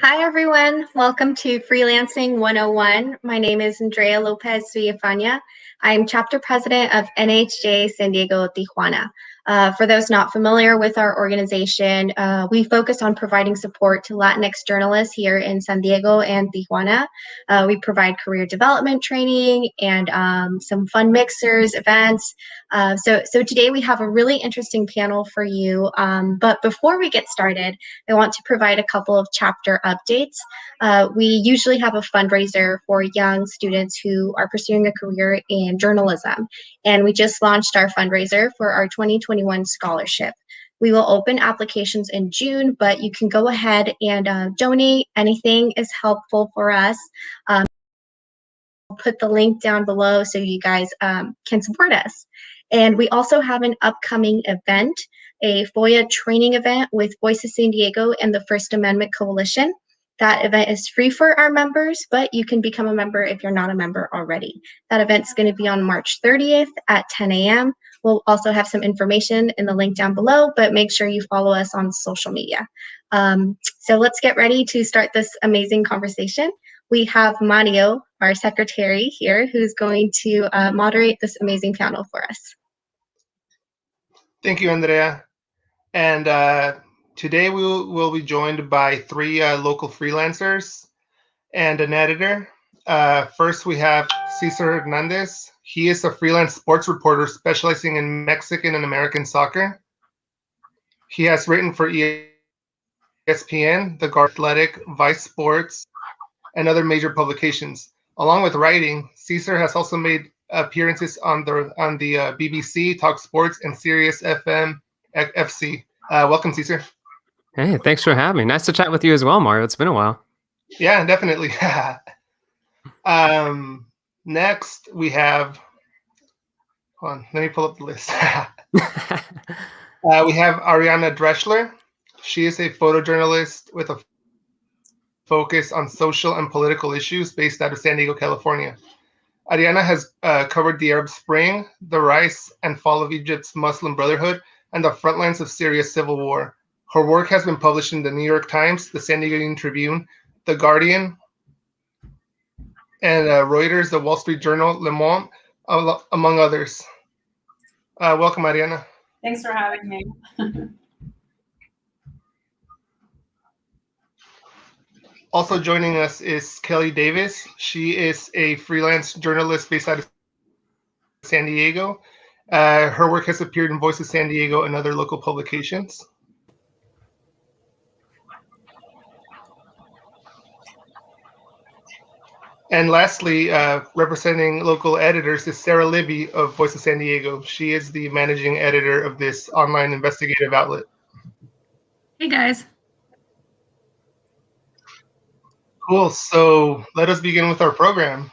Hi, everyone. Welcome to Freelancing 101. My name is Andrea Lopez Villafana. I'm chapter president of NAHJ San Diego-Tijuana. For those not familiar with our organization, we focus on providing support to Latinx journalists here in San Diego and Tijuana. We provide career development training and some fun mixers, events. So today we have a really interesting panel for you. But before we get started, I want to provide a couple of chapter updates. We usually have a fundraiser for young students who are pursuing a career in journalism. And we just launched our fundraiser for our 2021 scholarship. We will open applications in June, but you can go ahead and donate. Anything is helpful for us. I'll put the link down below so you guys can support us. And we also have an upcoming event, a FOIA training event with Voice of San Diego and the First Amendment Coalition. That event is free for our members, but you can become a member if you're not a member already. That event's going to be on March 30th at 10 a.m. We'll also have some information in the link down below, but make sure you follow us on social media. So let's get ready to start this amazing conversation. We have Mario, our secretary here, who's going to moderate this amazing panel for us. Thank you, Andrea. And today we'll be joined by three local freelancers and an editor. First, we have Cesar Hernandez. He is a freelance sports reporter specializing in Mexican and American soccer. He has written for ESPN, The Guardian Athletic, Vice Sports, and other major publications. Along with writing, Cesar has also made appearances on the BBC, Talk Sports, and Sirius FM FC. Welcome, Cesar. Hey, thanks for having me. Nice to chat with you as well, Mario. It's been a while. Yeah, definitely. Next, we have, hold on, let me pull up the list. We have Ariana Dreschler. She is a photojournalist with a focus on social and political issues based out of San Diego, California. Ariana has covered the Arab Spring, the rise and fall of Egypt's Muslim Brotherhood, and the front lines of Syria's civil war. Her work has been published in the New York Times, the San Diego Union Tribune, the Guardian, and Reuters, the Wall Street Journal, Le Monde, among others. Welcome, Ariana. Thanks for having me. Also joining us is Kelly Davis. She is a freelance journalist based out of San Diego. Her work has appeared in Voice of San Diego and other local publications. And lastly, representing local editors is Sarah Libby of Voice of San Diego. She is the managing editor of this online investigative outlet. Hey, guys. Cool. So let us begin with our program.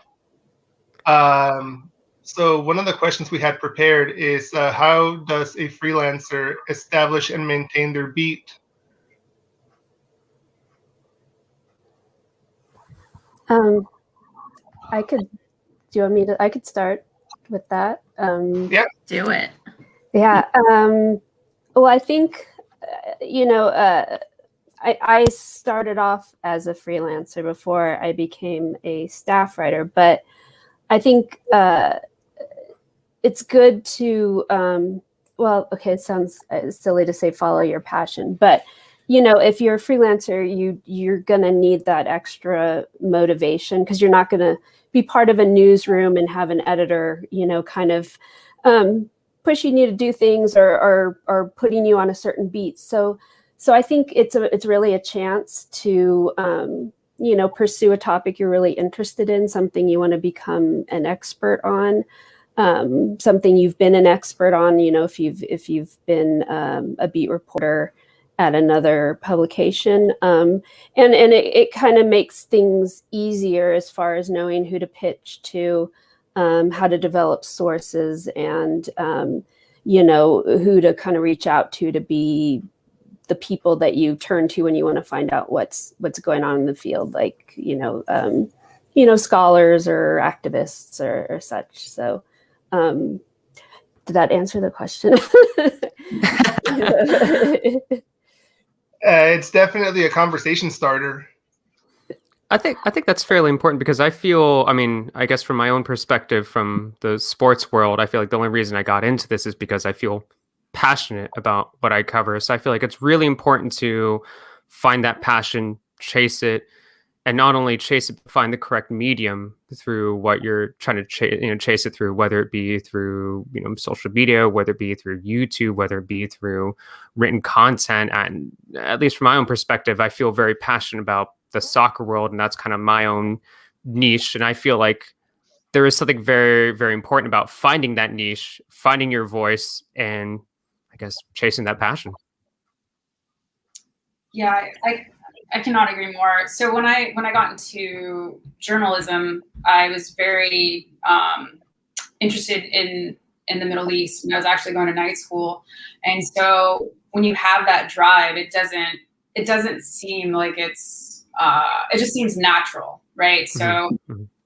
So one of the questions we had prepared is how does a freelancer establish and maintain their beat? I could start with that. Yeah. Do it. Yeah. Well, I think, I started off as a freelancer before I became a staff writer, but I think it's good to, it sounds silly to say follow your passion, but if you're a freelancer, you're going to need that extra motivation because you're not going to be part of a newsroom and have an editor, kind of pushing you to do things or putting you on a certain beat. So I think it's really a chance to, pursue a topic you're really interested in, something you want to become an expert on, something you've been an expert on, if you've been a beat reporter at another publication. And it kind of makes things easier as far as knowing who to pitch to, how to develop sources and, who to kind of reach out to be the people that you turn to when you want to find out what's going on in the field, like, scholars or activists or such. So did that answer the question? It's definitely a conversation starter. I think that's fairly important because I feel, I mean, I guess from my own perspective from the sports world, I feel like the only reason I got into this is because I feel passionate about what I cover. So I feel like it's really important to find that passion, chase it, and not only chase it, but find the correct medium through what you're trying to chase it through, whether it be through, social media, whether it be through YouTube, whether it be through written content. And at least from my own perspective, I feel very passionate about the soccer world, and that's kind of my own niche. And I feel like there is something very, very important about finding that niche, finding your voice, and I guess chasing that passion. Yeah, I cannot agree more. So when I got into journalism, I was very interested in the Middle East, and I was actually going to night school. And so when you have that drive, it doesn't seem like it just seems natural, right? So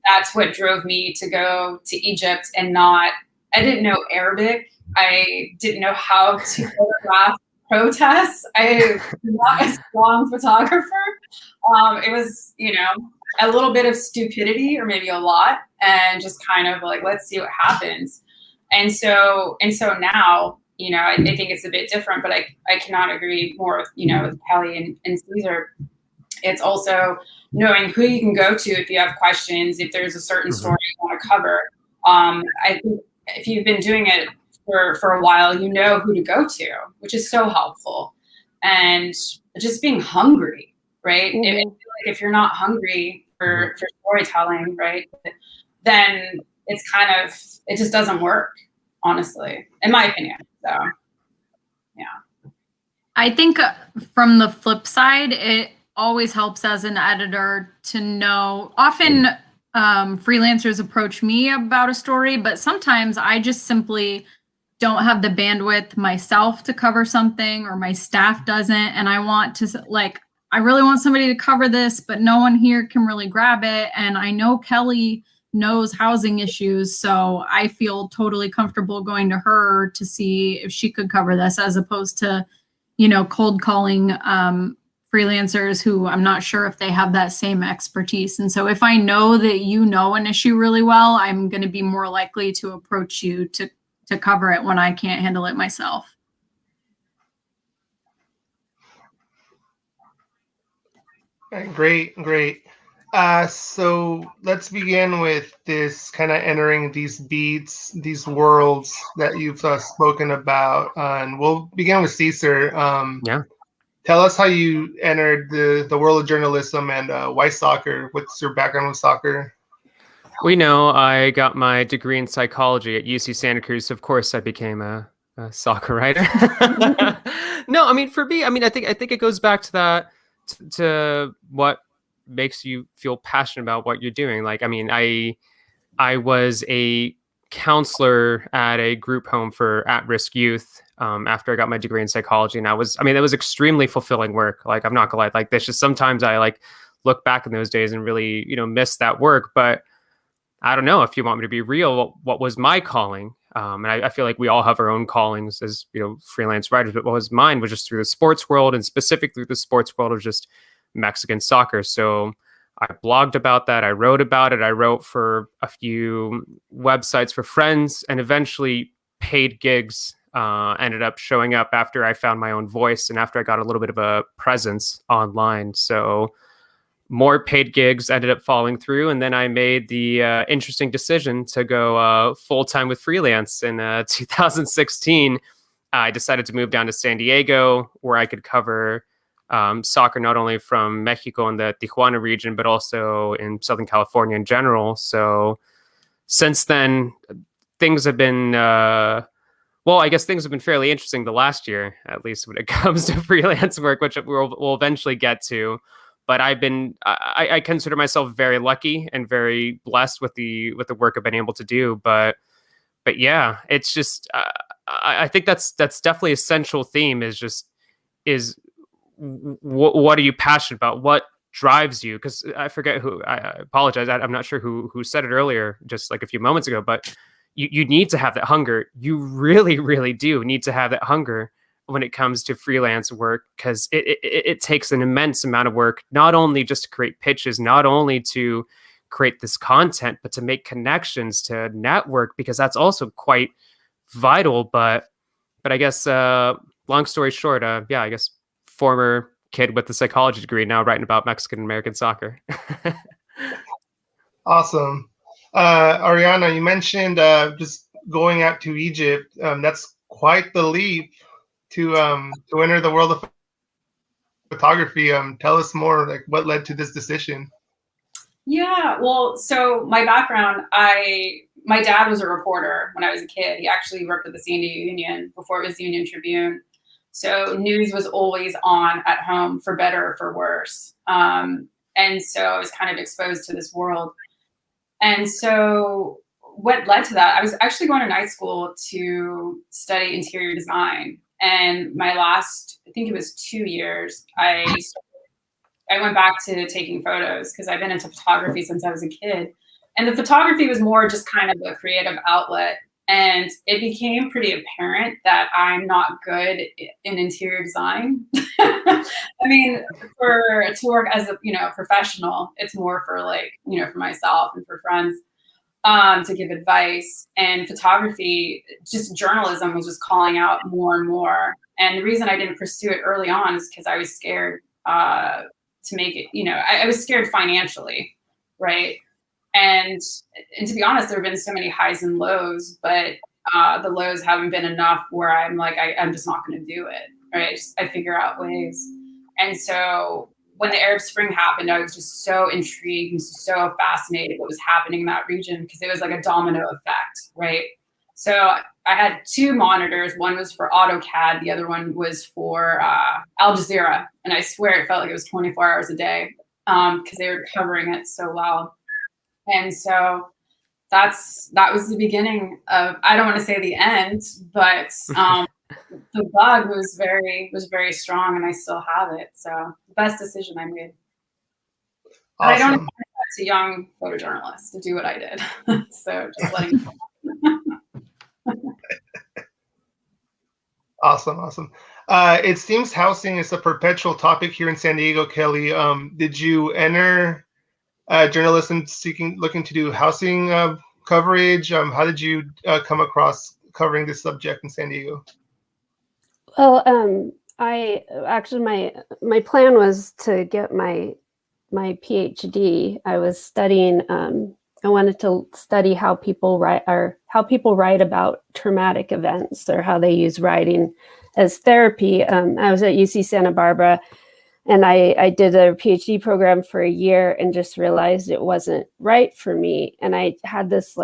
that's what drove me to go to Egypt and I didn't know Arabic. I didn't know how to photograph protests. I'm not a strong photographer. It was, a little bit of stupidity or maybe a lot, and just kind of like, let's see what happens. And so now, I think it's a bit different, but I cannot agree more with Kelly and Caesar. It's also knowing who you can go to if you have questions, if there's a certain story you want to cover. I think if you've been doing it for a while, you know who to go to, which is so helpful. And just being hungry, right? If you're not hungry for storytelling, right, then it just doesn't work, honestly, in my opinion. So, yeah. I think from the flip side, it always helps as an editor to know. Often freelancers approach me about a story, but sometimes I just simply don't have the bandwidth myself to cover something, or my staff doesn't, and I want to, I really want somebody to cover this, but no one here can really grab it. And I know Kelly knows housing issues, so I feel totally comfortable going to her to see if she could cover this, as opposed to cold calling freelancers who I'm not sure if they have that same expertise. And so if I know that you know an issue really well, I'm going to be more likely to approach you to cover it when I can't handle it myself. Great. So let's begin with this kind of entering these beats, these worlds that you've spoken about. And we'll begin with Caesar. Tell us how you entered the world of journalism and why soccer. What's your background with soccer? I got my degree in psychology at UC Santa Cruz. Of course, I became a soccer writer. No, I mean, for me, I think it goes back to that, to what makes you feel passionate about what you're doing. I was a counselor at a group home for at-risk youth after I got my degree in psychology, and that was extremely fulfilling work. I'm not gonna lie, there's just sometimes I look back in those days and really miss that work. But I don't know, if you want me to be real, what was my calling? And I feel like we all have our own callings as freelance writers, but what was mine was just through the sports world, and specifically the sports world of just Mexican soccer. So I blogged about that. I wrote about it. I wrote for a few websites for friends, and eventually paid gigs ended up showing up after I found my own voice and after I got a little bit of a presence online. So more paid gigs ended up falling through, and then I made the interesting decision to go full-time with Freelance in 2016. I decided to move down to San Diego, where I could cover soccer not only from Mexico and the Tijuana region, but also in Southern California in general. So since then, things have been I guess things have been fairly interesting the last year, at least when it comes to freelance work, which we'll eventually get to. But I consider myself very lucky and very blessed with the work I've been able to do. But yeah, it's just I think that's definitely a central theme is what are you passionate about? What drives you? Because I forget who. I apologize. I'm not sure who said it earlier, just like a few moments ago. But you need to have that hunger. You really, really do need to have that hunger when it comes to freelance work, because it takes an immense amount of work, not only just to create pitches, not only to create this content, but to make connections, to network, because that's also quite vital. But I guess long story short, yeah, I guess former kid with a psychology degree now writing about Mexican American soccer. Awesome. Ariana, you mentioned just going out to Egypt. That's quite the leap to enter the world of photography. Tell us more, like what led to this decision? Yeah, well, so my background, my dad was a reporter when I was a kid. He actually worked at the San Diego Union before it was the Union Tribune. So news was always on at home, for better or for worse. And so I was kind of exposed to this world. And so what led to that, I was actually going to night school to study interior design. And my last, I think it was 2 years, I went back to taking photos because I've been into photography since I was a kid. And the photography was more just kind of a creative outlet. And it became pretty apparent that I'm not good in interior design. I mean, to work as a professional, it's more for for myself and for friends to give advice. And photography, just journalism, was just calling out more and more. And the reason I didn't pursue it early on is because I was scared to make it. I was scared financially, right? And to be honest, there have been so many highs and lows, but the lows haven't been enough where I'm like, I'm just not going to do it. Right? I figure out ways. And so when the Arab Spring happened, I was just so intrigued and so fascinated what was happening in that region, because it was like a domino effect, right? So I had 2 monitors. One was for AutoCAD. The other one was for Al Jazeera. And I swear it felt like it was 24 hours a day because they were covering it so well. And so that was the beginning of, I don't want to say the end, but the bug was very strong, and I still have it. So the best decision I made. Awesome. But I don't expect a young photojournalist to do what I did. So just letting you know. Awesome. It seems housing is a perpetual topic here in San Diego, Kelly. Did you enter journalism looking to do housing coverage? How did you come across covering this subject in San Diego? Well, I actually my plan was to get my PhD. I was studying. I wanted to study how people write about traumatic events, or how they use writing as therapy. I was at UC Santa Barbara, and I did a PhD program for a year and just realized it wasn't right for me. And I had this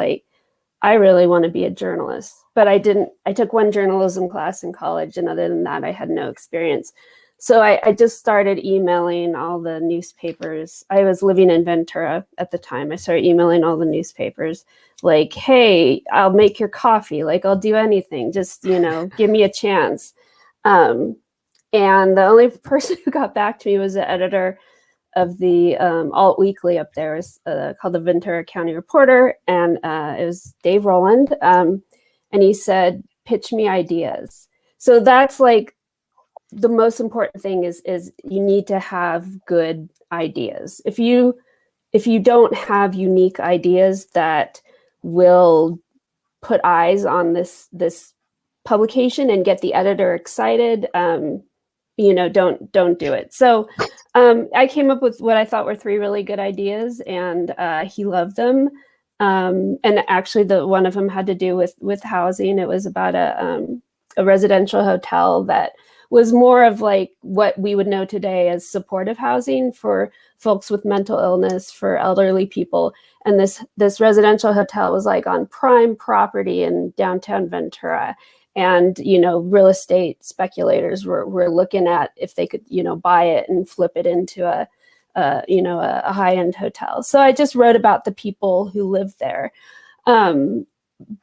I really want to be a journalist, but I didn't. I took one journalism class in college, and other than that, I had no experience. So I just started emailing all the newspapers. I was living in Ventura at the time. I started emailing all the newspapers like, hey, I'll make your coffee. I'll do anything. Just, give me a chance. And the only person who got back to me was the editor of the alt weekly up there. It was called the Ventura County Reporter. And it was Dave Rowland. And he said, pitch me ideas. So that's the most important thing is you need to have good ideas. If you don't have unique ideas that will put eyes on this publication and get the editor excited, don't do it. So I came up with what I thought were 3 really good ideas, and he loved them. And actually, one of them had to do with housing. It was about a residential hotel that was more of what we would know today as supportive housing for folks with mental illness, for elderly people. And this residential hotel was on prime property in downtown Ventura. And, real estate speculators were looking at if they could, buy it and flip it into a high-end hotel. So I just wrote about the people who lived there.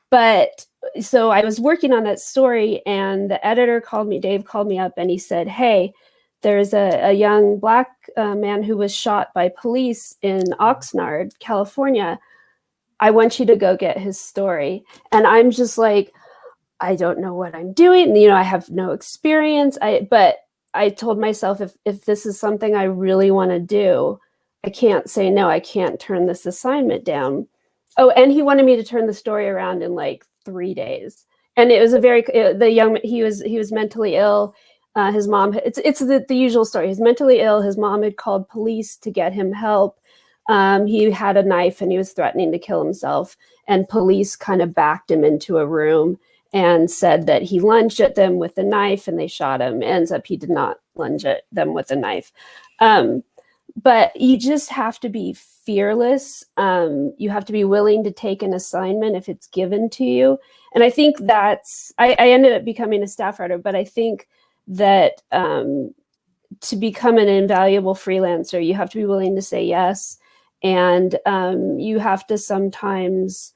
But so I was working on that story, and the editor Dave called me up, and he said, hey, there's a young Black man who was shot by police in Oxnard, California. I want you to go get his story. And I'm just I don't know what I'm doing. You know, I have no experience. But I told myself, if this is something I really want to do, I can't say no. I can't turn this assignment down. Oh, and he wanted me to turn the story around in like 3 days. And it was he was mentally ill. His mom, it's the usual story. He's mentally ill. His mom had called police to get him help. He had a knife and he was threatening to kill himself. And police kind of backed him into a room and said that he lunged at them with a knife and they shot him. Ends up he did not lunge at them with a knife. But you just have to be fearless. You have to be willing to take an assignment if it's given to you. And I think I ended up becoming a staff writer, but I think that to become an invaluable freelancer, you have to be willing to say yes. And you have to sometimes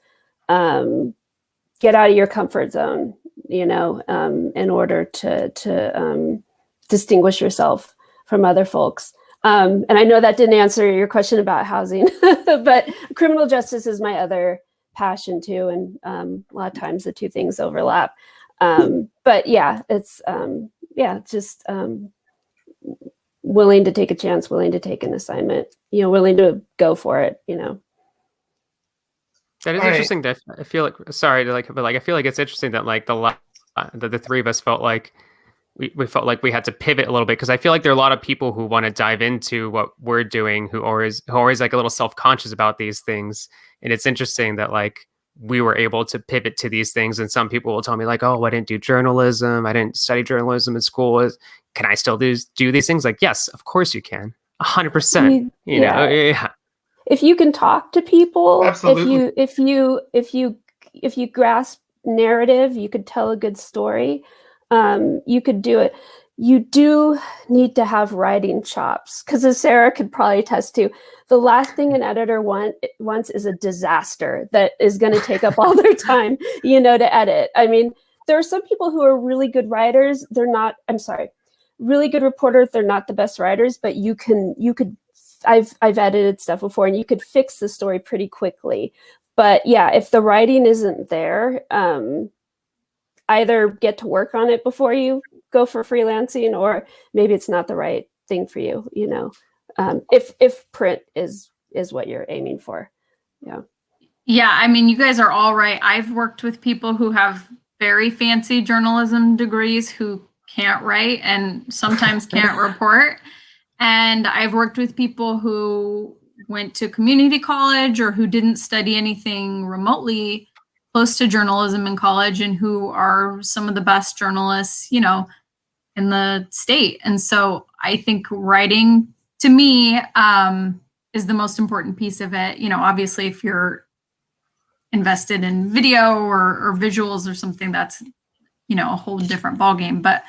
get out of your comfort zone, you know, in order to distinguish yourself from other folks. And I know that didn't answer your question about housing, but criminal justice is my other passion too. And a lot of times the two things overlap. But yeah, it's just willing to take a chance, willing to take an assignment, you know, willing to go for it, you know. That is interesting. That I feel like, sorry to but I feel like it's interesting that like the three of us felt like we felt like we had to pivot a little bit, because I feel like there are a lot of people who want to dive into what we're doing who are always like a little self-conscious about these things. And it's interesting that like we were able to pivot to these things. And some people will tell me like, oh, I didn't do journalism. I didn't study journalism in school. Can I still do these things? Like, yes, of course you can. 100%. You know, yeah. If you can talk to people, Absolutely. if you grasp narrative, you could tell a good story. You could do it. You do need to have writing chops, because as Sarah could probably attest to, the last thing an editor wants is a disaster that is going to take up all their time, you know, to edit. I mean, there are some people who are really good writers. Really good reporters. They're not the best writers, but I've edited stuff before and you could fix the story pretty quickly. But yeah, if the writing isn't there, either get to work on it before you go for freelancing, or maybe it's not the right thing for you, you know, if print is what you're aiming for. Yeah, I mean, you guys are all right. I've worked with people who have very fancy journalism degrees who can't write and sometimes can't report. And I've worked with people who went to community college or who didn't study anything remotely close to journalism in college and who are some of the best journalists, you know, in the state. And so I think writing, to me, is the most important piece of it. You know, obviously, if you're invested in video or visuals or something, that's, you know, a whole different ballgame. But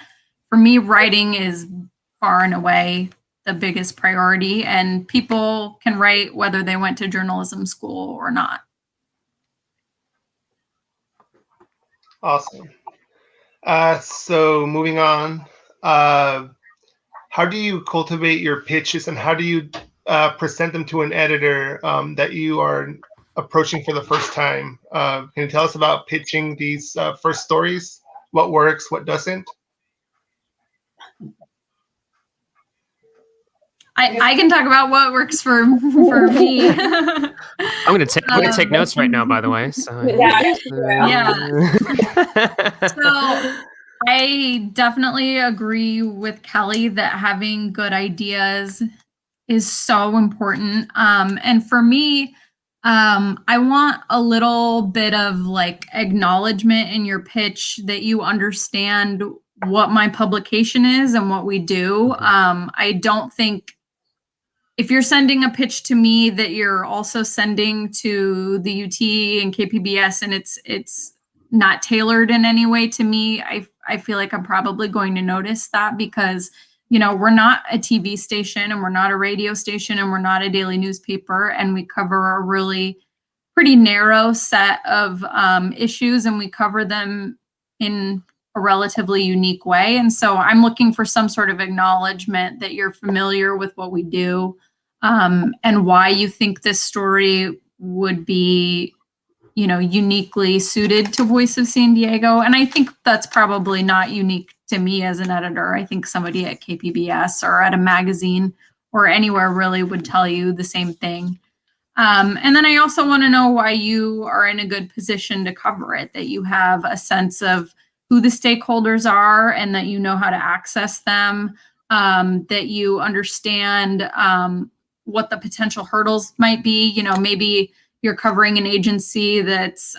for me, writing is far and away the biggest priority, and people can write whether they went to journalism school or not. Awesome. So moving on, how do you cultivate your pitches and how do you present them to an editor that you are approaching for the first time? Can you tell us about pitching these first stories? What works, what doesn't? I can talk about what works for me. I'm gonna take notes right now, by the way. So. Yeah. So I definitely agree with Kelly that having good ideas is so important. And for me, I want a little bit of like acknowledgement in your pitch that you understand what my publication is and what we do. I don't think if you're sending a pitch to me that you're also sending to the UT and KPBS and it's not tailored in any way to me, I feel like I'm probably going to notice that, because, you know, we're not a TV station and we're not a radio station and we're not a daily newspaper, and we cover a really pretty narrow set of issues, and we cover them in a relatively unique way. And so I'm looking for some sort of acknowledgement that you're familiar with what we do, and why you think this story would be uniquely suited to Voice of San Diego. And I think that's probably not unique to me as an editor. I think somebody at KPBS or at a magazine or anywhere really would tell you the same thing. And then I also want to know why you are in a good position to cover it, that you have a sense of who the stakeholders are and that you know how to access them, that you understand what the potential hurdles might be. Maybe you're covering an agency that's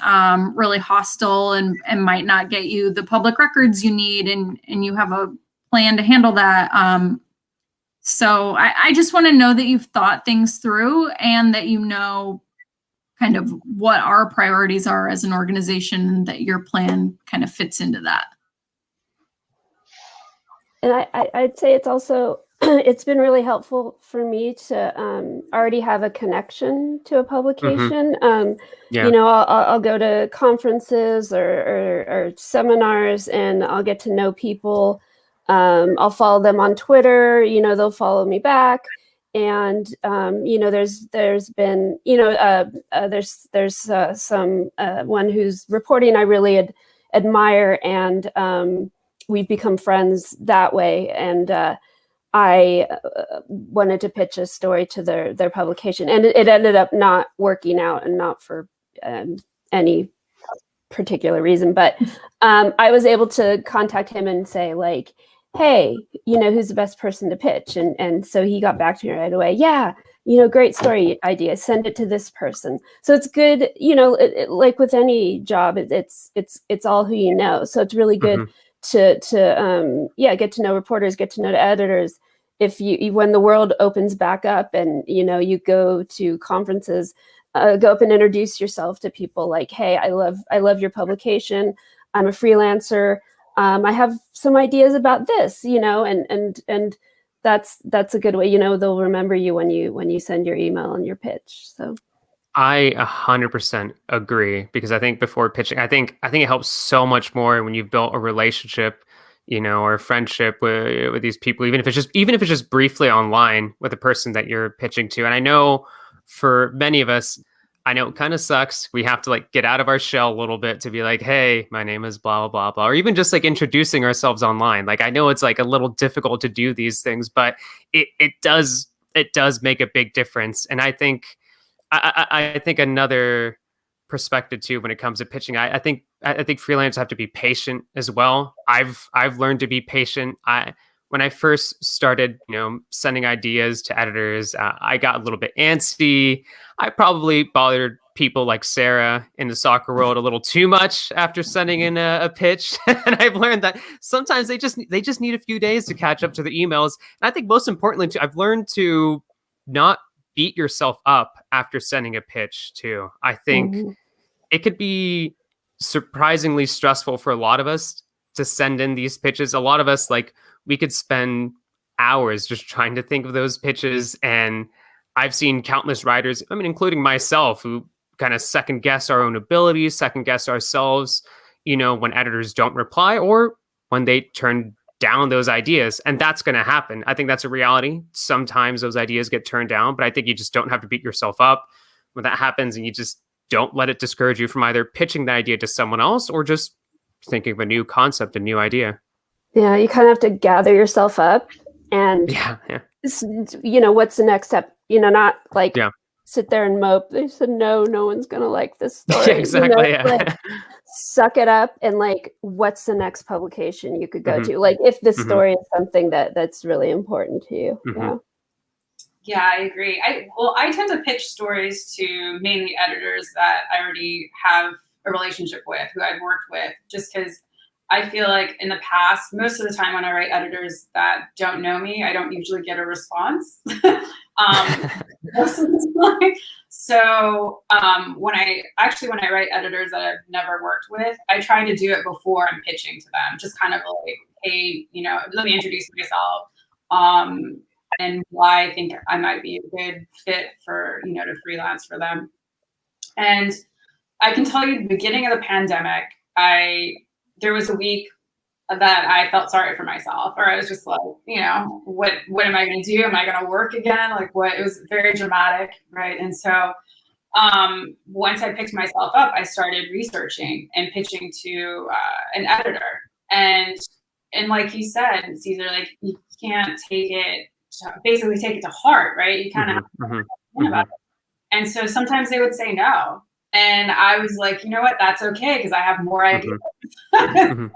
really hostile and might not get you the public records you need, and you have a plan to handle that. So I just want to know that you've thought things through and that you know kind of what our priorities are as an organization and that your plan kind of fits into that. And I'd say it's also, it's been really helpful for me to already have a connection to a publication. I'll go to conferences or seminars and I'll get to know people. I'll follow them on Twitter, they'll follow me back. And, there's been, there's some one who's reporting I really admire, and we've become friends that way. And I wanted to pitch a story to their publication, and it ended up not working out, and not for any particular reason. But I was able to contact him and say, like, hey, who's the best person to pitch? And so he got back to me right away. Yeah, great story idea. Send it to this person. So it's good, like with any job, it's all who you know. So it's really good to get to know reporters, get to know the editors. If when the world opens back up and you go to conferences, go up and introduce yourself to people. Like, hey, I love your publication. I'm a freelancer. I have some ideas about this, and that's a good way. They'll remember you when you send your email and your pitch. So I 100% agree, because I think before pitching, I think it helps so much more when you've built a relationship, or a friendship with these people, even if it's just briefly online with the person that you're pitching to. And I know for many of us, I know it kind of sucks. We have to like get out of our shell a little bit to be like, hey, my name is blah, blah, blah, or even just like introducing ourselves online. Like, I know it's like a little difficult to do these things, but it does make a big difference. And I think another perspective too, when it comes to pitching, I think freelancers have to be patient as well. I've learned to be patient. When I first started, sending ideas to editors, I got a little bit antsy. I probably bothered people like Sarah in the soccer world a little too much after sending in a pitch. And I've learned that sometimes they just need a few days to catch up to the emails. And I think most importantly, too, I've learned to not beat yourself up after sending a pitch too. I think it could be surprisingly stressful for a lot of us to send in these pitches. A lot of us, like, we could spend hours just trying to think of those pitches. And I've seen countless writers, including myself, who kind of second guess our own abilities, second guess ourselves, when editors don't reply or when they turn down those ideas. And that's going to happen. I think that's a reality. Sometimes those ideas get turned down, but I think you just don't have to beat yourself up when that happens. And you just don't let it discourage you from either pitching the idea to someone else or just thinking of a new concept, a new idea. Yeah, you kind of have to gather yourself up and, what's the next step? Not like sit there and mope. They said, no one's going to like this story. Yeah, exactly. Like, suck it up and like, what's the next publication you could go to? Like, if this story is something that's really important to you. Yeah, I agree. I tend to pitch stories to mainly editors that I already have a relationship with, who I've worked with, just because I feel like in the past, most of the time when I write editors that don't know me, I don't usually get a response. Most of the time. So when I write editors that I've never worked with, I try to do it before I'm pitching to them. Just kind of like, hey, let me introduce myself and why I think I might be a good fit for, to freelance for them. And I can tell you, the beginning of the pandemic, there was a week that I felt sorry for myself, or I was just like, what am I going to do? Am I going to work again? Like, what? It was very dramatic, right? And so once I picked myself up, I started researching and pitching to an editor. And like you said, Caesar, like you can't basically take it to heart, right? You kind of have to think about it. And so sometimes they would say no. And I was like, you know what, that's okay, because I have more ideas. I even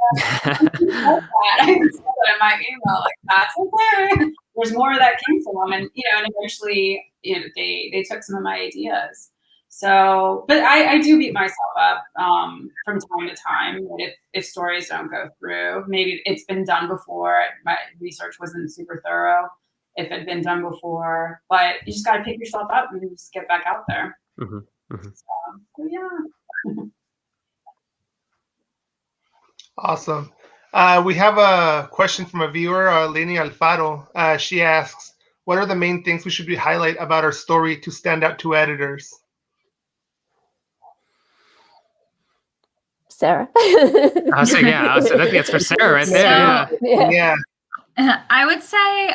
said that in my email, like, that's okay. There's more that came from them. And, and eventually, they took some of my ideas. So, but I do beat myself up from time to time if stories don't go through. Maybe it's been done before. My research wasn't super thorough if it had been done before. But you just got to pick yourself up and just get back out there. So yeah. Awesome. We have a question from a viewer, Leni Alfaro. She asks, what are the main things we should highlight about our story to stand out to editors? Sarah. I think it's for Sarah right there. Yeah. I would say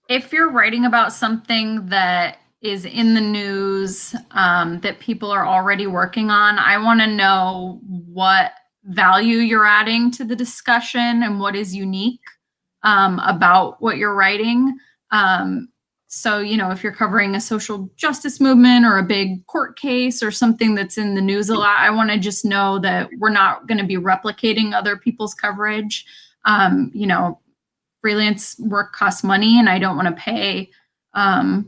if you're writing about something that is in the news that people are already working on, I want to know what value you're adding to the discussion and what is unique about what you're writing. So, if you're covering a social justice movement or a big court case or something that's in the news a lot, I want to just know that we're not going to be replicating other people's coverage. Freelance work costs money, and I don't want to pay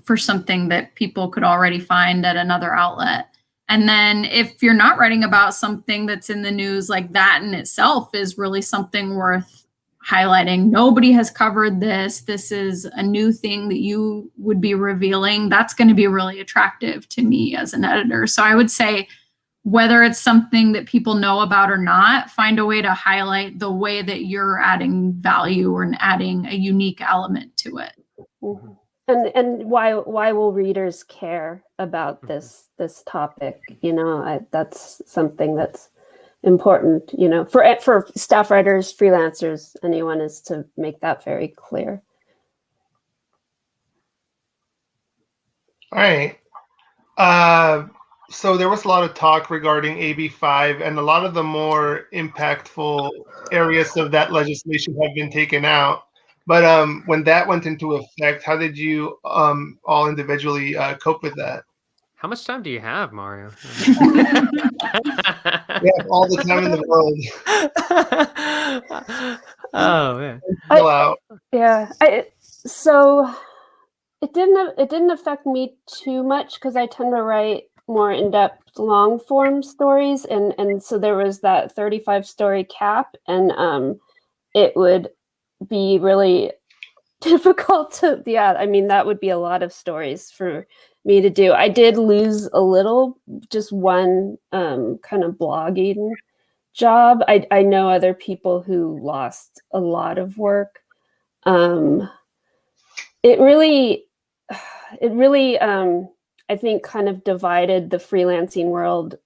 for something that people could already find at another outlet. And then if you're not writing about something that's in the news, like that in itself is really something worth highlighting. Nobody has covered this. This is a new thing that you would be revealing. That's going to be really attractive to me as an editor. So I would say, whether it's something that people know about or not, find a way to highlight the way that you're adding value or adding a unique element to it. Mm-hmm. And why will readers care about this topic? That's something that's important, for staff writers, freelancers, anyone, is to make that very clear. All right. So there was a lot of talk regarding AB5, and a lot of the more impactful areas of that legislation have been taken out. But when that went into effect, how did you all individually cope with that? How much time do you have, Mario? We have all the time in the world. Oh man! So it didn't affect me too much because I tend to write more in-depth, long-form stories, and so there was that 35-story cap, and it would be really difficult to. That would be a lot of stories for me to do. I did lose a little, just one kind of blogging job. I know other people who lost a lot of work. It really I think kind of divided the freelancing world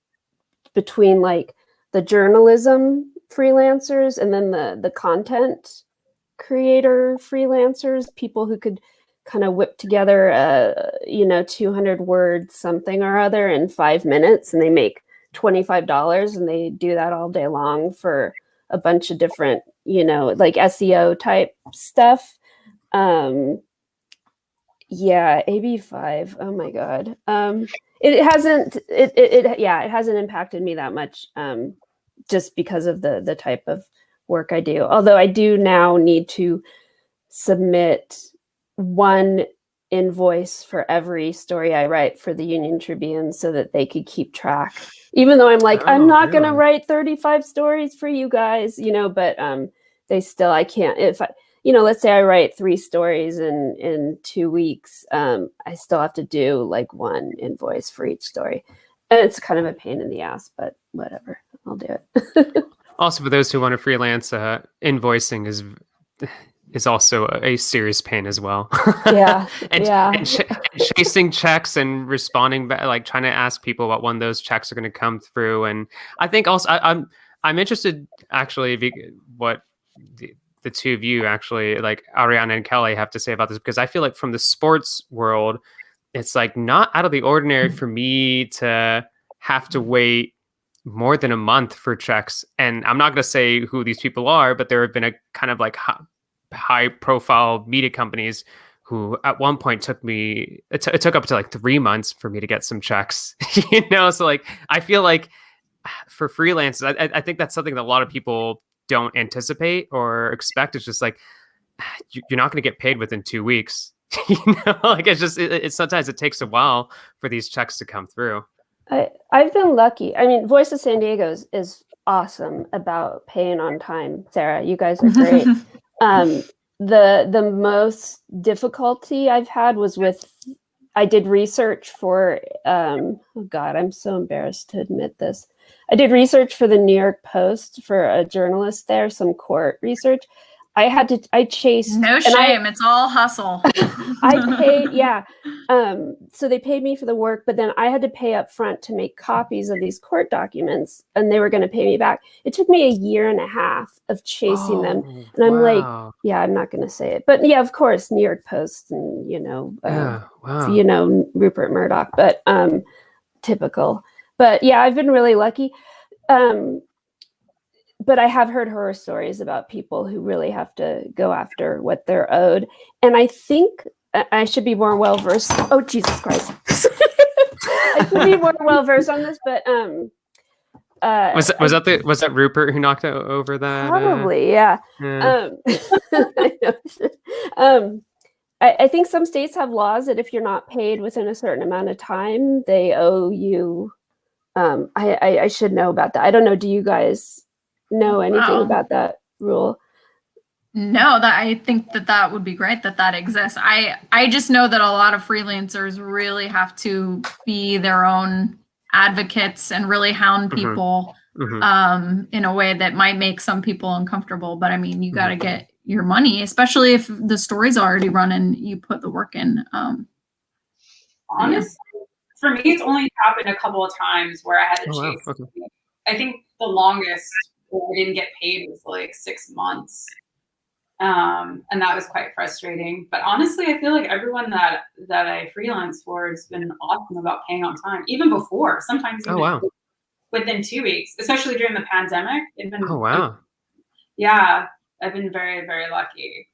between like the journalism freelancers and then the content creator freelancers, people who could kind of whip together 200 words something or other in 5 minutes, and they make $25, and they do that all day long for a bunch of different like SEO type stuff. AB5, oh my god. It hasn't impacted me that much, just because of the type of work I do. Although I do now need to submit one invoice for every story I write for the Union Tribune so that they could keep track. Even though I'm like, I'm not going to write 35 stories for you guys, but they still, I can't, if I, let's say I write 3 stories in 2 weeks, I still have to do like one invoice for each story. And it's kind of a pain in the ass, but whatever, I'll do it. Also, for those who want to freelance, invoicing is also a serious pain as well. And chasing checks and responding back, like trying to ask people about when those checks are going to come through. And I think also I'm interested actually what the two of you actually, like Ariana and Kelly, have to say about this, because I feel like from the sports world, it's like not out of the ordinary for me to have to wait more than a month for checks. And I'm not going to say who these people are, but there have been a kind of like high profile media companies who at one point took up to like 3 months for me to get some checks, So like, I feel like for freelancers, I think that's something that a lot of people don't anticipate or expect. It's just like, you're not going to get paid within 2 weeks. Like it's just, it's sometimes it takes a while for these checks to come through. I've been lucky. I mean, Voice of San Diego is awesome about paying on time. Sarah, you guys are great. The most difficulty I've had was I did research for, oh God, I'm so embarrassed to admit this. I did research for the New York Post for a journalist there, some court research. I chased. No shame. It's all hustle. I paid, yeah. So they paid me for the work, but then I had to pay up front to make copies of these court documents, and they were going to pay me back. It took me 1.5 years of chasing them. And I'm like, yeah, I'm not going to say it. But yeah, of course, New York Post and, Rupert Murdoch, but typical. But yeah, I've been really lucky. But I have heard horror stories about people who really have to go after what they're owed. And I think I should be more well-versed. Oh, Jesus Christ. I should be more well-versed on this, but was that Rupert who knocked over that? Probably, yeah. I think some states have laws that if you're not paid within a certain amount of time, they owe you. I should know about that. I don't know. Do you guys know anything about that rule? No, I think that would be great that exists. I just know that a lot of freelancers really have to be their own advocates and really hound people in a way that might make some people uncomfortable. But I mean, you got to get your money, especially if the story's already running, you put the work in. Honestly, for me, it's only happened a couple of times where I had to chase. Wow. Okay. I think the longest I didn't get paid was like 6 months. And that was quite frustrating. But honestly, I feel like everyone that I freelance for has been awesome about paying on time, even before, sometimes even within 2 weeks, especially during the pandemic. Yeah, I've been very, very lucky.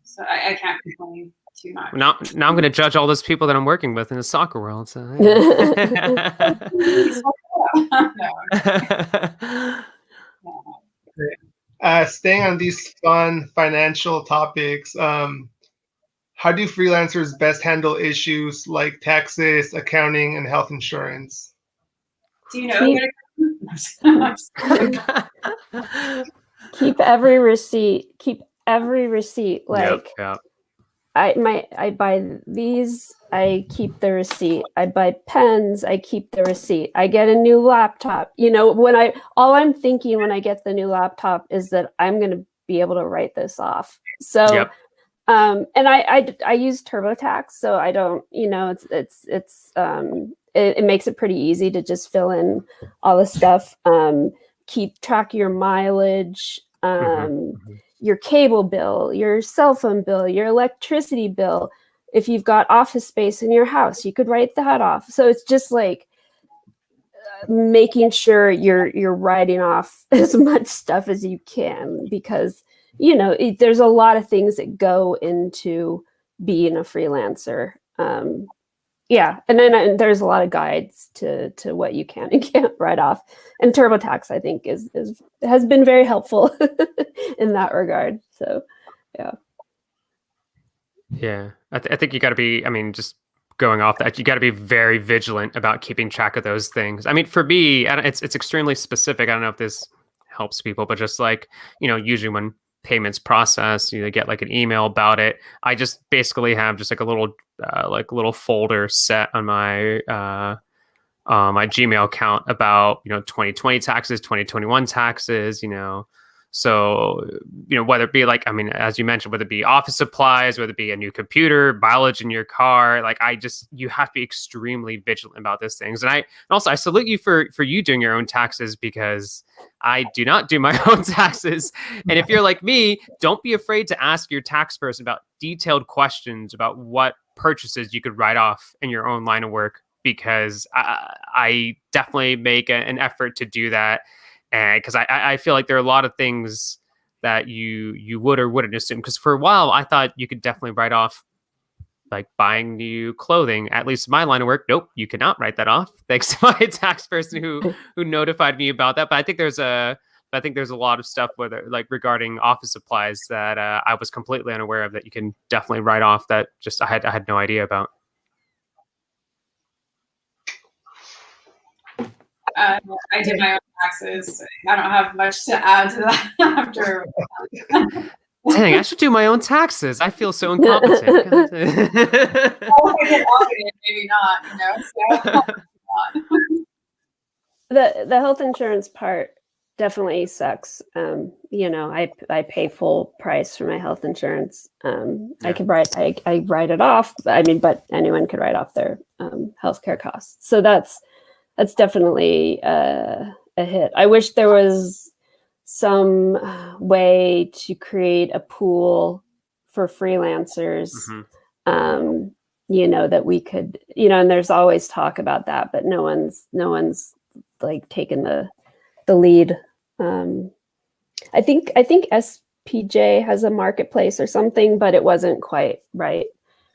So I can't complain too much. Now I'm going to judge all those people that I'm working with in the soccer world. So, staying on these fun financial topics, how do freelancers best handle issues like taxes, accounting, and health insurance? Do you know? Keep every receipt. Like, yep. I buy these, I keep the receipt. I buy pens, I keep the receipt. I get a new laptop. All I'm thinking when I get the new laptop is that I'm going to be able to write this off. So, and I use TurboTax, so I don't, it makes it pretty easy to just fill in all the stuff. Keep track of your mileage, your cable bill, your cell phone bill, your electricity bill. If you've got office space in your house, you could write that off. So it's just like making sure you're writing off as much stuff as you can, because there's a lot of things that go into being a freelancer. And then there's a lot of guides to what you can and can't write off. And TurboTax, I think, has been very helpful in that regard. So, yeah. Yeah, I think you got to be, just going off that, you got to be very vigilant about keeping track of those things. I mean, for me, it's extremely specific. I don't know if this helps people, but just like, usually when payments process, you get like an email about it. I just basically have just like a little folder set on my my Gmail account about 2020 taxes, 2021 taxes, so whether it be as you mentioned, whether it be office supplies, whether it be a new computer, mileage in your car, you have to be extremely vigilant about those things. And I salute you for you doing your own taxes, because I do not do my own taxes. And if you're like me, don't be afraid to ask your tax person about detailed questions about what purchases you could write off in your own line of work, because I definitely make an effort to do that. And because I feel like there are a lot of things that you would or wouldn't assume. Because for a while, I thought you could definitely write off like buying new clothing. At least my line of work, nope, you cannot write that off. Thanks to my tax person who notified me about that. But I think there's a lot of stuff whether like regarding office supplies that I was completely unaware of that you can definitely write off, that just I had no idea about. I do my own taxes. I don't have much to add to that after. Dang, I should do my own taxes. I feel so incompetent. Well, if I get audited, maybe not, The health insurance part definitely sucks. I pay full price for my health insurance. I write it off. I mean, but anyone could write off their healthcare costs. So that's definitely a hit. I wish there was some way to create a pool for freelancers, that we could, and there's always talk about that, but no one's like taken the lead. I think SPJ has a marketplace or something, but it wasn't quite right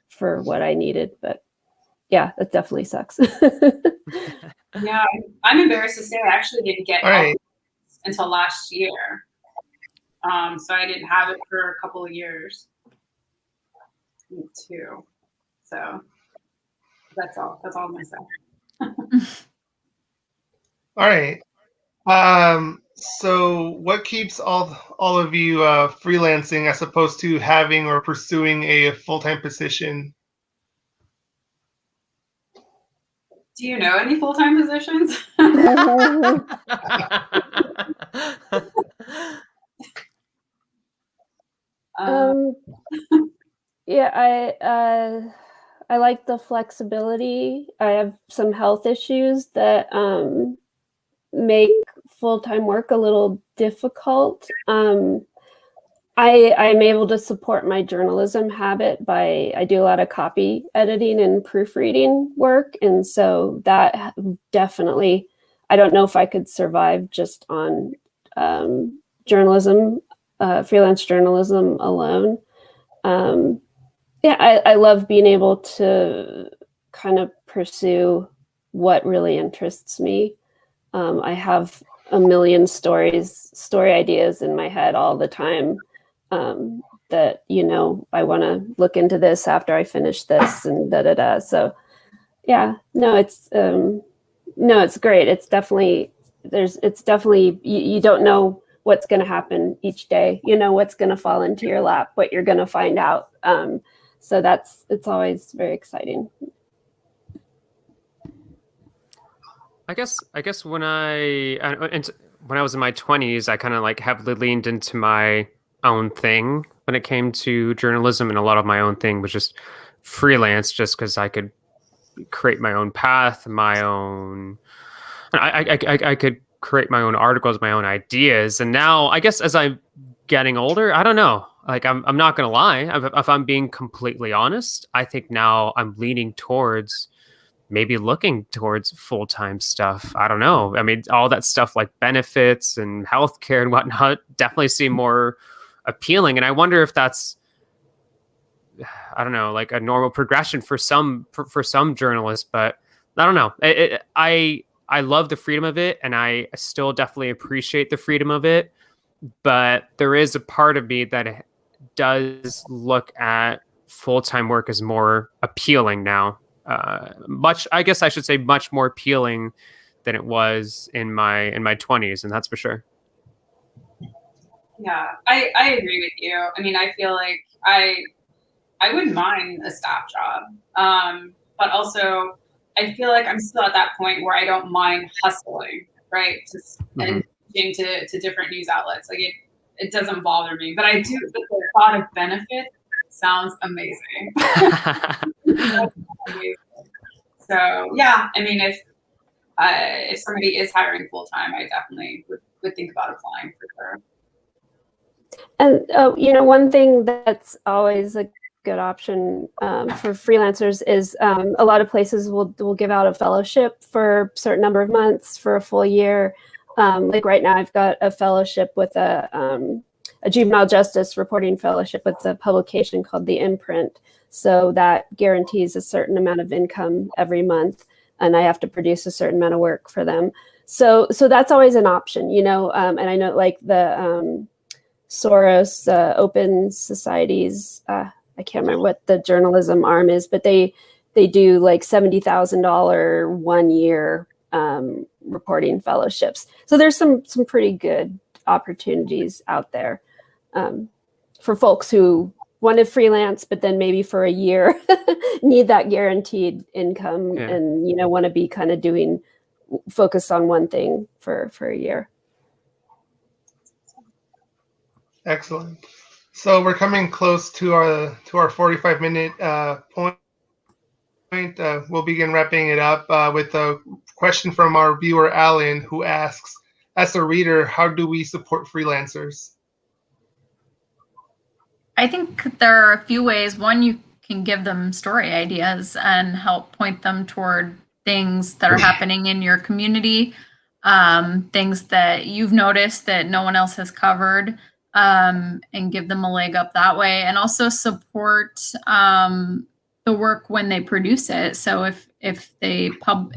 for what I needed. But yeah, that definitely sucks. Yeah, I'm embarrassed to say I actually didn't get Right. until last year. So I didn't have it for a couple of years too. So that's all I'm gonna say. All right. So what keeps all of you freelancing as opposed to having or pursuing a full-time position? Do you know any full-time positions? Yeah, I like the flexibility. I have some health issues that make full-time work a little difficult. I'm able to support my journalism habit I do a lot of copy editing and proofreading work. And so that definitely, I don't know if I could survive just on journalism, freelance journalism alone. I love being able to kind of pursue what really interests me. I have a million story ideas in my head all the time. That, I want to look into this after I finish this and da-da-da. So yeah, it's great. It's definitely, you don't know what's going to happen each day, what's going to fall into your lap, what you're going to find out. So it's always very exciting. I guess when I was in my 20s, I kind of like heavily leaned into my own thing when it came to journalism, and a lot of my own thing was just freelance, just because I could create my own path, I could create my own articles, my own ideas. And now, I guess as I'm getting older, I don't know. Like I'm not gonna lie. If I'm being completely honest, I think now I'm leaning towards maybe looking towards full-time stuff. I don't know. I mean, all that stuff like benefits and healthcare and whatnot definitely seem more appealing. And I wonder if that's, I don't know, like a normal progression for some journalists. But I don't know. I love the freedom of it, and I still definitely appreciate the freedom of it. But there is a part of me that does look at full-time work as more appealing now. I guess I should say much more appealing than it was in my 20s, and that's for sure. Yeah, I agree with you. I mean, I feel like I wouldn't mind a staff job, but also I feel like I'm still at that point where I don't mind hustling, right? Just and to different news outlets. Like it doesn't bother me, but I do. The thought of benefit sounds amazing. So yeah, I mean, if somebody is hiring full time, I definitely would think about applying for sure. And one thing that's always a good option for freelancers is a lot of places will give out a fellowship for a certain number of months for a full year. Like right now, I've got a fellowship with a juvenile justice reporting fellowship with a publication called The Imprint. So that guarantees a certain amount of income every month, and I have to produce a certain amount of work for them. So that's always an option, you know. And I know like the Soros Open Societies, I can't remember what the journalism arm is, but they do like $70,000 1 year reporting fellowships. So there's some pretty good opportunities out there for folks who want to freelance, but then maybe for a year need that guaranteed income and, you know, want to be kind of focus on one thing for a year. Excellent. So we're coming close to our 45-minute point. We'll begin wrapping it up with a question from our viewer, Alan, who asks, as a reader, how do we support freelancers? I think there are a few ways. One, you can give them story ideas and help point them toward things that are happening in your community, things that you've noticed that no one else has covered, and give them a leg up that way. And also support the work when they produce it. So if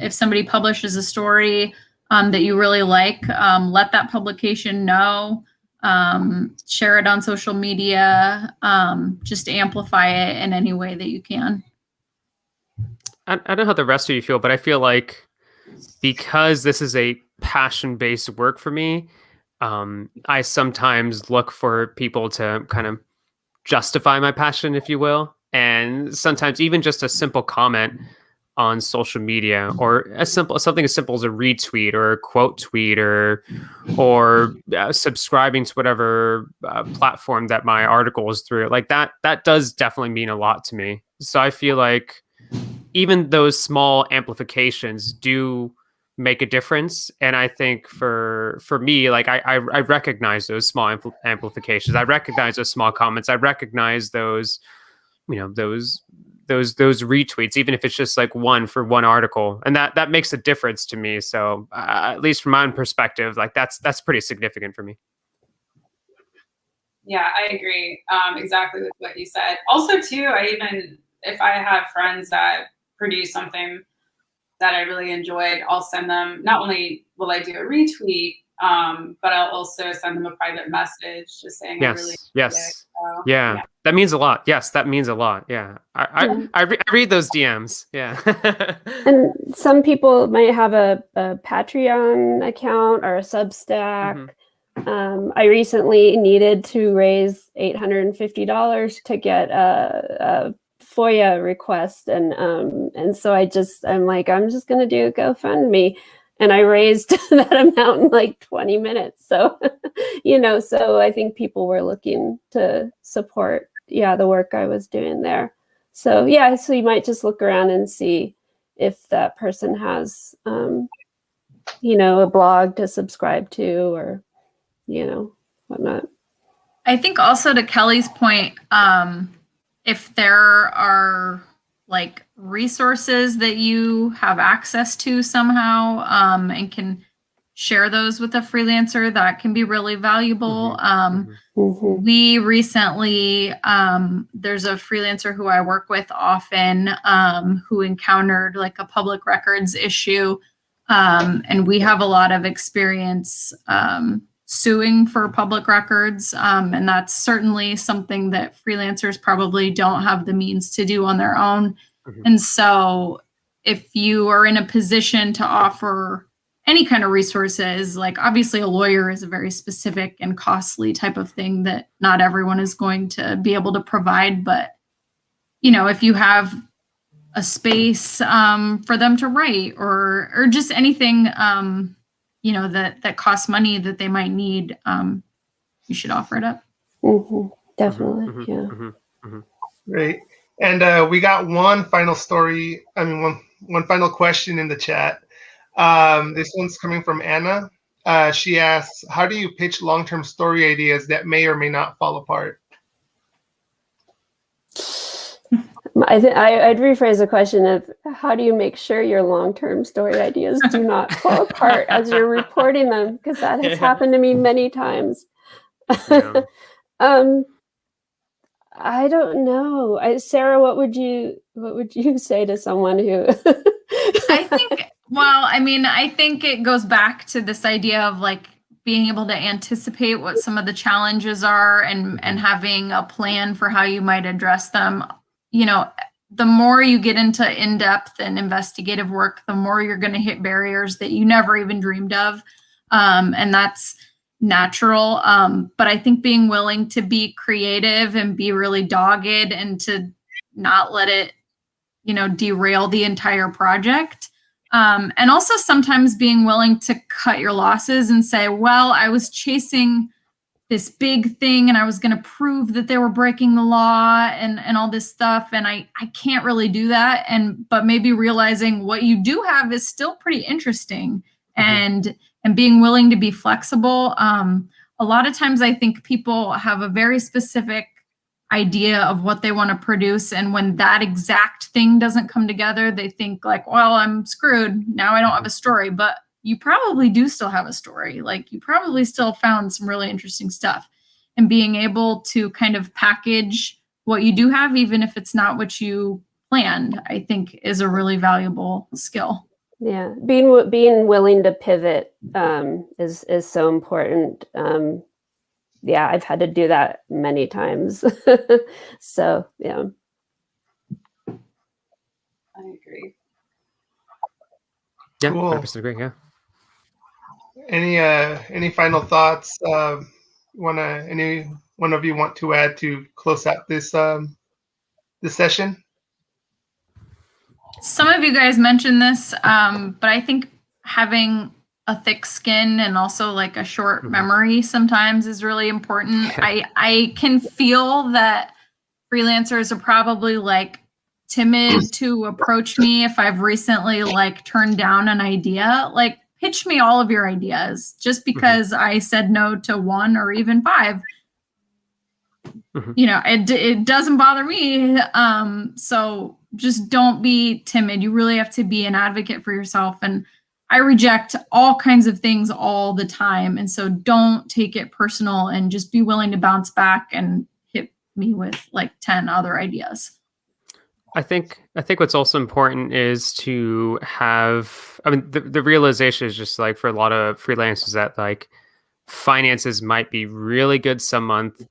somebody publishes a story that you really like, let that publication know. Share it on social media, just amplify it in any way that you can. I don't know how the rest of you feel, but I feel like because this is a passion-based work for me, I sometimes look for people to kind of justify my passion, if you will. And sometimes even just a simple comment on social media, or something as simple as a retweet or a quote tweet, or subscribing to whatever platform that my article is through, like that does definitely mean a lot to me. So I feel like even those small amplifications do make a difference. And I think for me, like I recognize those small amplifications. I recognize those small comments. I recognize those, you know, those retweets, even if it's just like one for one article, and that makes a difference to me. So at least from my own perspective, like that's pretty significant for me. Yeah, I agree exactly with what you said. Also too, if I have friends that produce something that I really enjoyed, I'll send them, not only will I do a retweet, but I'll also send them a private message just saying I really enjoyed it. So, yeah, that means a lot. Yes, that means a lot. Yeah, I read those DMs. Yeah. And some people might have a Patreon account or a Substack. I recently needed to raise $850 to get a FOIA request, and so I'm like, I'm just gonna do a GoFundMe, and I raised that amount in like 20 minutes. So, you know, so I think people were looking to support, the work I was doing there. So yeah, so you might just look around and see if that person has, a blog to subscribe to, or, whatnot. I think also to Kelly's point, if there are like resources that you have access to somehow, and can share those with a freelancer, that can be really valuable. We recently, there's a freelancer who I work with often, who encountered like a public records issue. And we have a lot of experience suing for public records. And that's certainly something that freelancers probably don't have the means to do on their own. And so if you are in a position to offer any kind of resources, like obviously a lawyer is a very specific and costly type of thing that not everyone is going to be able to provide. But, if you have a space for them to write, or just anything, that costs money that they might need, you should offer it up. Definitely. Yeah. Great. And we got one final story. One final question in the chat. This one's coming from Anna. She asks, how do you pitch long-term story ideas that may or may not fall apart? I'd rephrase the question of how do you make sure your long-term story ideas do not fall apart as you're reporting them? Because that has happened to me many times. Yeah. I don't know. Sarah, what would you say to someone who? I think it goes back to this idea of like being able to anticipate what some of the challenges are and having a plan for how you might address them. You know, the more you get into in-depth and investigative work, the more you're going to hit barriers that you never even dreamed of. And that's natural. But I think being willing to be creative and be really dogged and to not let it, derail the entire project. And also sometimes being willing to cut your losses and say, well, I was chasing this big thing and I was going to prove that they were breaking the law and all this stuff. And I can't really do that. But maybe realizing what you do have is still pretty interesting and being willing to be flexible. A lot of times I think people have a very specific idea of what they want to produce. And when that exact thing doesn't come together, they think like, well, I'm screwed. Now I don't have a story, but you probably do still have a story. Like you probably still found some really interesting stuff, and being able to kind of package what you do have, even if it's not what you planned, I think is a really valuable skill. Yeah. Being willing to pivot is so important. Yeah, I've had to do that many times. So, yeah. I agree. Yeah, Cool. 100% agree. Yeah. Any final thoughts? Any one of you want to add to close out this session? Some of you guys mentioned this, but I think having a thick skin and also like a short memory sometimes is really important. I can feel that freelancers are probably like timid to approach me if I've recently like turned down an idea. Like pitch me all of your ideas. Just because I said no to 1 or even 5, it doesn't bother me. So just don't be timid. You really have to be an advocate for yourself. And I reject all kinds of things all the time. And so don't take it personal and just be willing to bounce back and hit me with like 10 other ideas. I think what's also important is to have, the realization is just like for a lot of freelancers that like finances might be really good some month,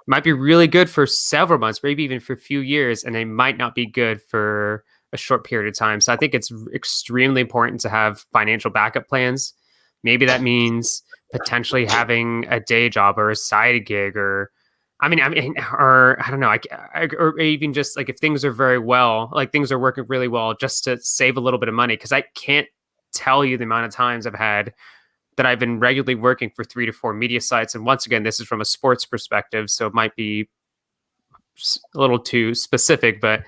might be really good for several months, maybe even for a few years, and they might not be good for a short period of time. So I think it's extremely important to have financial backup plans. Maybe that means potentially having a day job or a side gig, or or I don't know, or even just like if things are very well, like things are working really well, just to save a little bit of money. Because I can't tell you the amount of times I've had that I've been regularly working for 3 to 4 media sites. And once again, this is from a sports perspective, so it might be a little too specific, but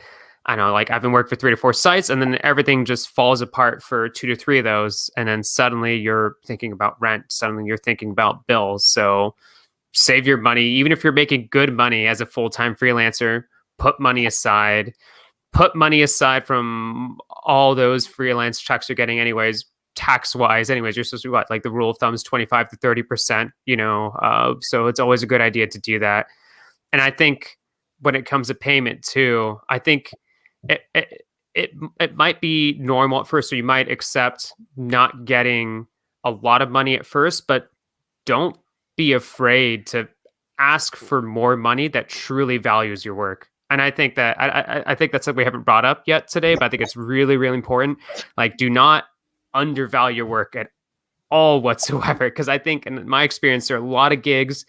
I know, like I've been working for 3 to 4 sites, and then everything just falls apart for 2 to 3 of those. And then suddenly you're thinking about rent. Suddenly you're thinking about bills. So save your money. Even if you're making good money as a full-time freelancer, put money aside from all those freelance checks you're getting anyways. Tax-wise, anyways, you're supposed to be what? Like the rule of thumb is 25 to 30%, so it's always a good idea to do that. And I think when it comes to payment too, I think it might be normal at first, so you might accept not getting a lot of money at first, but don't be afraid to ask for more money that truly values your work. And I think that I think that's something we haven't brought up yet today, but I think it's really, really important. Like, do not undervalue your work at all whatsoever. Because I think in my experience, there are a lot of gigs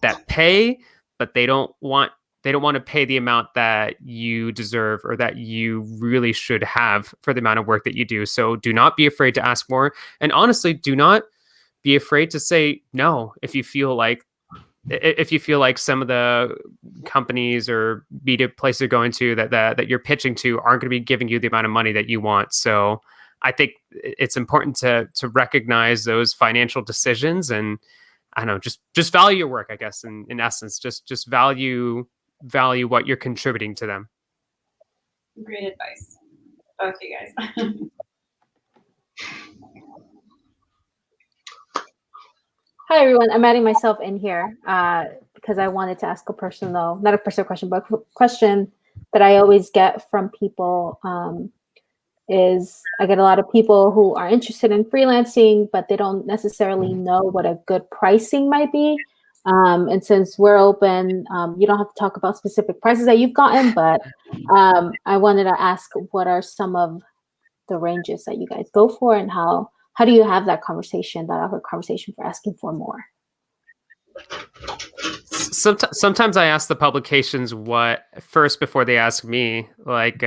that pay, but they don't want to pay the amount that you deserve or that you really should have for the amount of work that you do. So do not be afraid to ask more. And honestly, do not be afraid to say no if you feel like some of the companies or media places you're going to that you're pitching to aren't going to be giving you the amount of money that you want. So I think it's important to recognize those financial decisions, and I don't know, just value your work, I guess, in essence, just value what you're contributing to them. Great advice, both you guys. Hi, everyone. I'm adding myself in here because I wanted to ask a personal, not a personal question, but a question that I always get from people is I get a lot of people who are interested in freelancing, but they don't necessarily know what a good pricing might be. And since we're open, you don't have to talk about specific prices that you've gotten, but I wanted to ask what are some of the ranges that you guys go for, and how do you have that conversation, that awkward conversation for asking for more? Sometimes I ask the publications what first before they ask me, like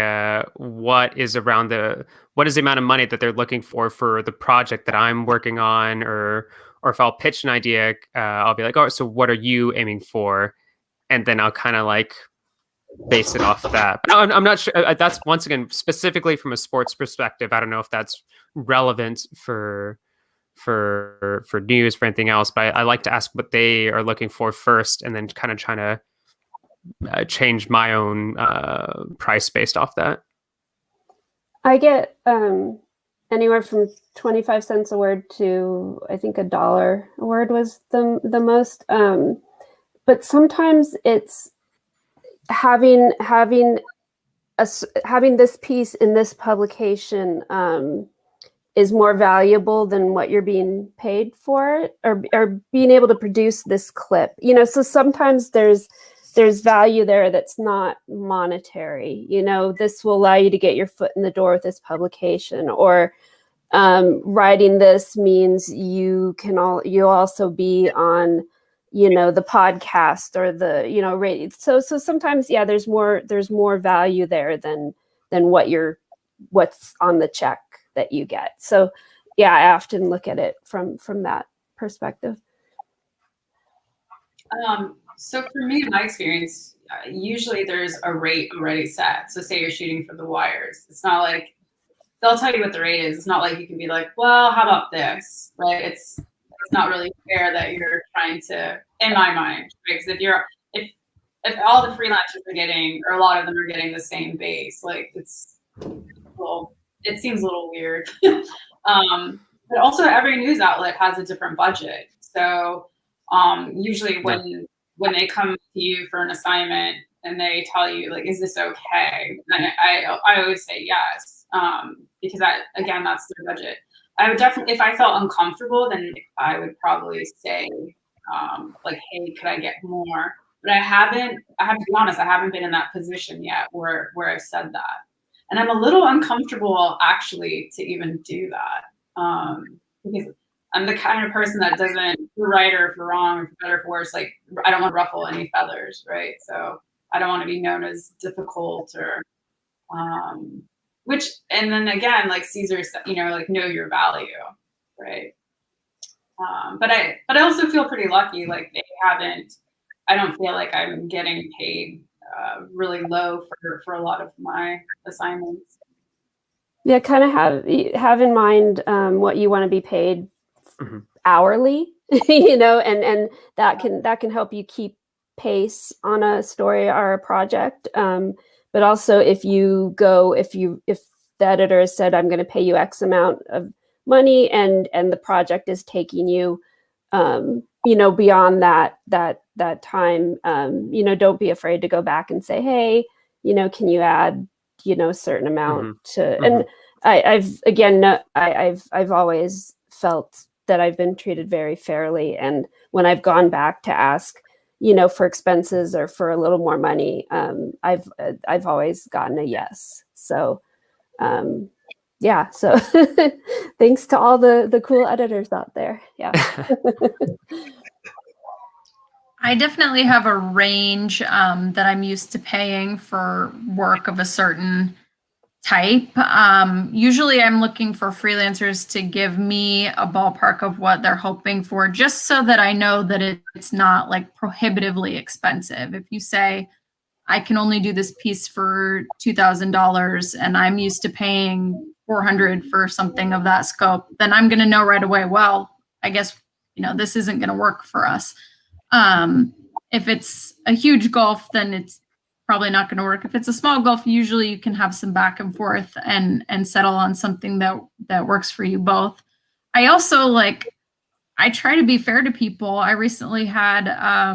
what is the amount of money that they're looking for the project that I'm working on, or if I'll pitch an idea, I'll be like, oh, so what are you aiming for? And then I'll kind of like base it off that. But I'm not sure. That's once again specifically from a sports perspective. I don't know if that's relevant for news, for anything else, but I like to ask what they are looking for first, and then kind of trying to change my own price based off that. I get anywhere from 25 cents a word to I think $1 a word was the most. But sometimes it's having this piece in this publication is more valuable than what you're being paid for it, or being able to produce this clip. So sometimes there's value there that's not monetary. This will allow you to get your foot in the door with this publication, or writing this means you'll also be on the podcast or the radio. So sometimes there's more value there than what's on the check that you get. So I often look at it from that perspective. So for me, in my experience, usually there's a rate already set. So say you're shooting for the wires. It's not like they'll tell you what the rate is. It's not like you can be like, well, how about this, right? It's not really fair that you're trying to, in my mind, right? Because if all the freelancers are getting, or a lot of them are getting the same base, like it seems a little weird. But also every news outlet has a different budget. So usually when they come to you for an assignment and they tell you like, is this okay? And I always say yes, because that's their budget. I would definitely, if I felt uncomfortable, then I would probably say like, hey, could I get more? But I have to be honest, I haven't been in that position yet where I've said that. And I'm a little uncomfortable actually to even do that, because I'm the kind of person that doesn't, for right or for wrong, or for better or for worse, like I don't want to ruffle any feathers, right? So I don't want to be known as difficult or, and then again, like Caesar said, like know your value, right? But I also feel pretty lucky. Like I don't feel like I'm getting paid really low for a lot of my assignments. Yeah, kind of have in mind what you want to be paid hourly, and that can help you keep pace on a story or a project. But also if the editor has said, I'm going to pay you X amount of money, and the project is taking you, beyond that time, don't be afraid to go back and say, hey, can you add, a certain amount to, and I've always felt that I've been treated very fairly. And when I've gone back to ask, for expenses or for a little more money, I've always gotten a yes. So, so thanks to all the cool editors out there. Yeah. I definitely have a range that I'm used to paying for work of a certain type. Usually I'm looking for freelancers to give me a ballpark of what they're hoping for, just so that I know that it's not like prohibitively expensive. If you say, I can only do this piece for $2,000 and I'm used to paying $400 for something of that scope, then I'm going to know right away, well, I guess, this isn't going to work for us. If it's a huge gulf, then probably not going to work. If it's a small goal, usually you can have some back and forth and settle on something that works for you both. I also I try to be fair to people. I recently had a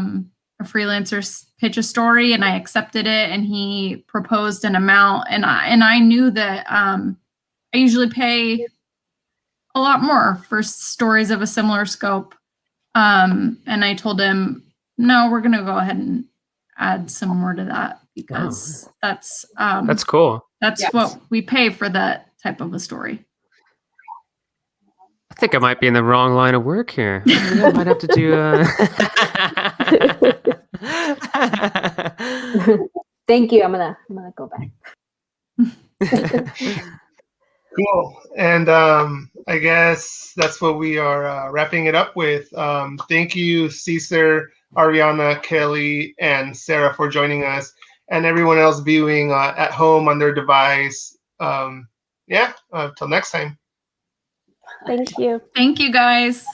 freelancer pitch a story, and I accepted it, and he proposed an amount, and I knew that I usually pay a lot more for stories of a similar scope. And I told him, no, we're going to go ahead and add some more to that, because that's cool. That's what we pay for that type of a story. I think I might be in the wrong line of work here. I might have to do Thank you. I'm gonna go back. Cool. And I guess that's what we are wrapping it up with. Thank you, Cesar, Ariana, Kelly, and Sarah for joining us, and everyone else viewing at home on their device. Till next time. Thank you. Thank you, guys.